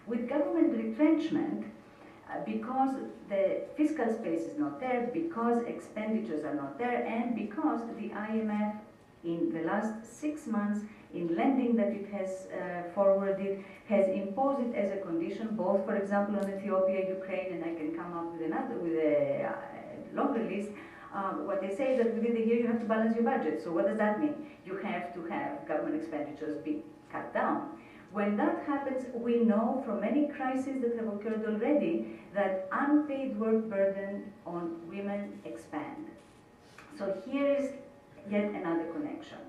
With government retrenchment, because the fiscal space is not there, because expenditures are not there, and because the IMF in the last 6 months in lending that it has forwarded has imposed it as a condition, both, for example, on Ethiopia, Ukraine, and I can come up with a longer list. What they say is that within the year you have to balance your budget. So what does that mean? You have to have government expenditures be cut down. When that happens, we know from many crises that have occurred already that unpaid work burden on women expand. So here is yet another connection.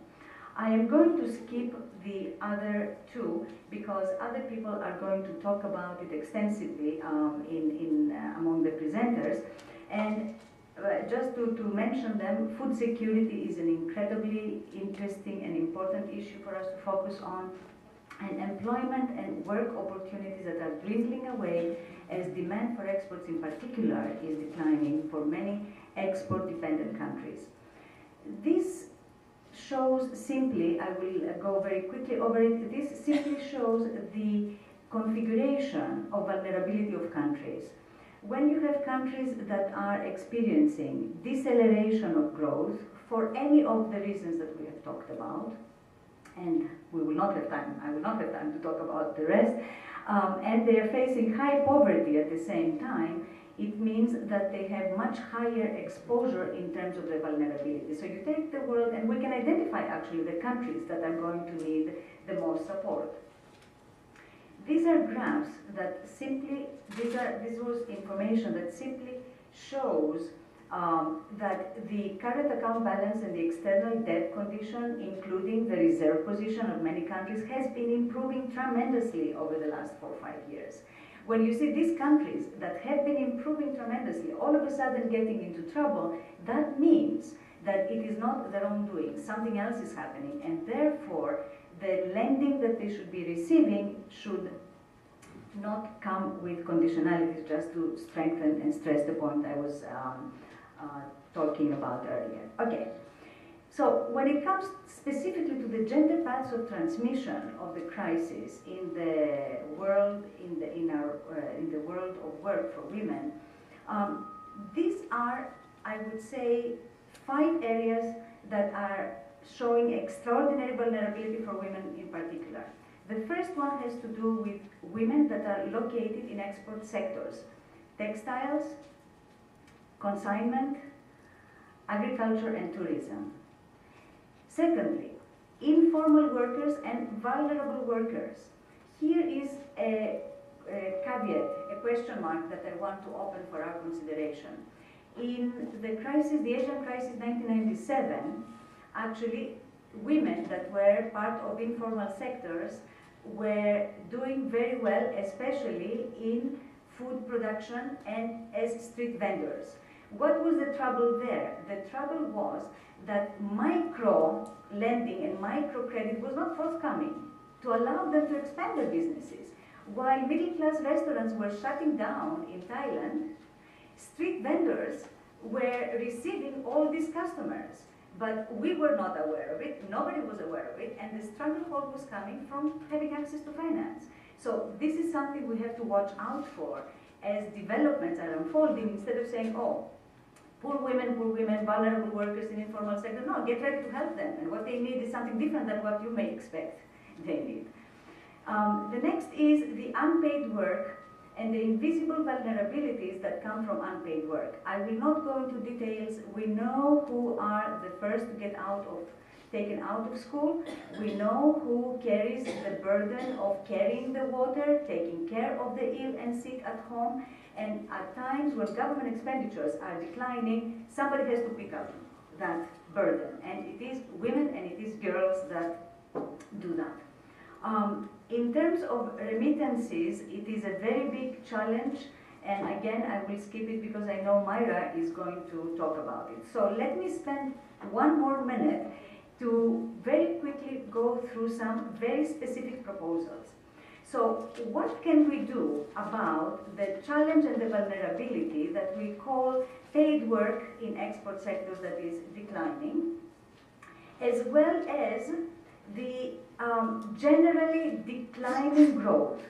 I am going to skip the other two because other people are going to talk about it extensively among the presenters. And just to mention them, food security is an incredibly interesting and important issue for us to focus on. And employment and work opportunities that are dwindling away as demand for exports in particular is declining for many export-dependent countries. This shows simply, I will go very quickly over it, this simply shows the configuration of vulnerability of countries. When you have countries that are experiencing deceleration of growth for any of the reasons that we have talked about, and we will not have time, I will not have time to talk about the rest, and they are facing high poverty at the same time, it means that they have much higher exposure in terms of their vulnerability. So you take the world, and we can identify actually the countries that are going to need the most support. These are graphs that simply, this was information that simply shows that the current account balance and the external debt condition, including the reserve position of many countries, has been improving tremendously over the last 4 or 5 years. When you see these countries that have been improving tremendously, all of a sudden getting into trouble, that means that it is not their own doing. Something else is happening, and therefore the lending that they should be receiving should not come with conditionalities, just to strengthen and stress the point I was talking about earlier. Okay, so when it comes specifically to the gender paths of transmission of the crisis in the world, in the world of work for women, these are, I would say, 5 areas that are showing extraordinary vulnerability for women in particular. The first one has to do with women that are located in export sectors: textiles, consignment, agriculture and tourism. Secondly, informal workers and vulnerable workers. Here is a caveat, a question mark that I want to open for our consideration. In the crisis, the Asian crisis 1997, actually women that were part of informal sectors were doing very well, especially in food production and as street vendors. What was the trouble there? The trouble was that micro lending and microcredit was not forthcoming to allow them to expand their businesses. While middle-class restaurants were shutting down in Thailand, street vendors were receiving all these customers. But we were not aware of it, nobody was aware of it, and the stranglehold was coming from having access to finance. So this is something we have to watch out for as developments are unfolding, instead of saying, oh, poor women, vulnerable workers in informal sector. No, get ready to help them, and what they need is something different than what you may expect they need. The next is the unpaid work and the invisible vulnerabilities that come from unpaid work. I will not go into details. We know who are the first to get taken out of school. We know who carries the burden of carrying the water, taking care of the ill and sick at home, and at times when government expenditures are declining, somebody has to pick up that burden, and it is women and it is girls that do that. In terms of remittances, it is a very big challenge, and again I will skip it because I know Myra is going to talk about it. So let me spend 1 more minute to very quickly go through some very specific proposals. So what can we do about the challenge and the vulnerability that we call paid work in export sectors that is declining, as well as the generally declining growth?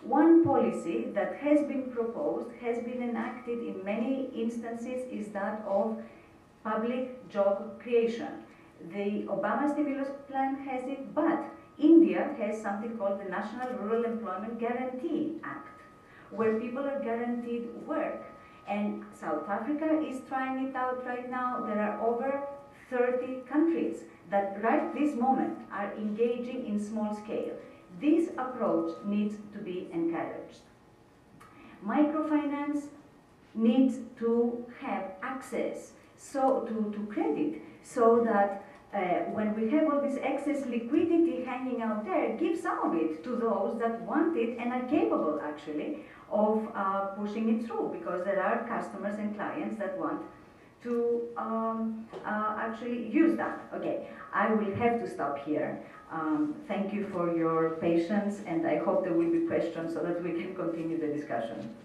One policy that has been proposed, has been enacted in many instances, is that of public job creation. The Obama stimulus plan has it, but India has something called the National Rural Employment Guarantee Act, where people are guaranteed work. And South Africa is trying it out right now. There are over 30 countries that right this moment are engaging in small scale. This approach needs to be encouraged. Microfinance needs to have access to credit, so that when we have all this excess liquidity hanging out there, give some of it to those that want it and are capable actually of pushing it through, because there are customers and clients that want to actually use that. Okay, I will have to stop here. Thank you for your patience, and I hope there will be questions so that we can continue the discussion.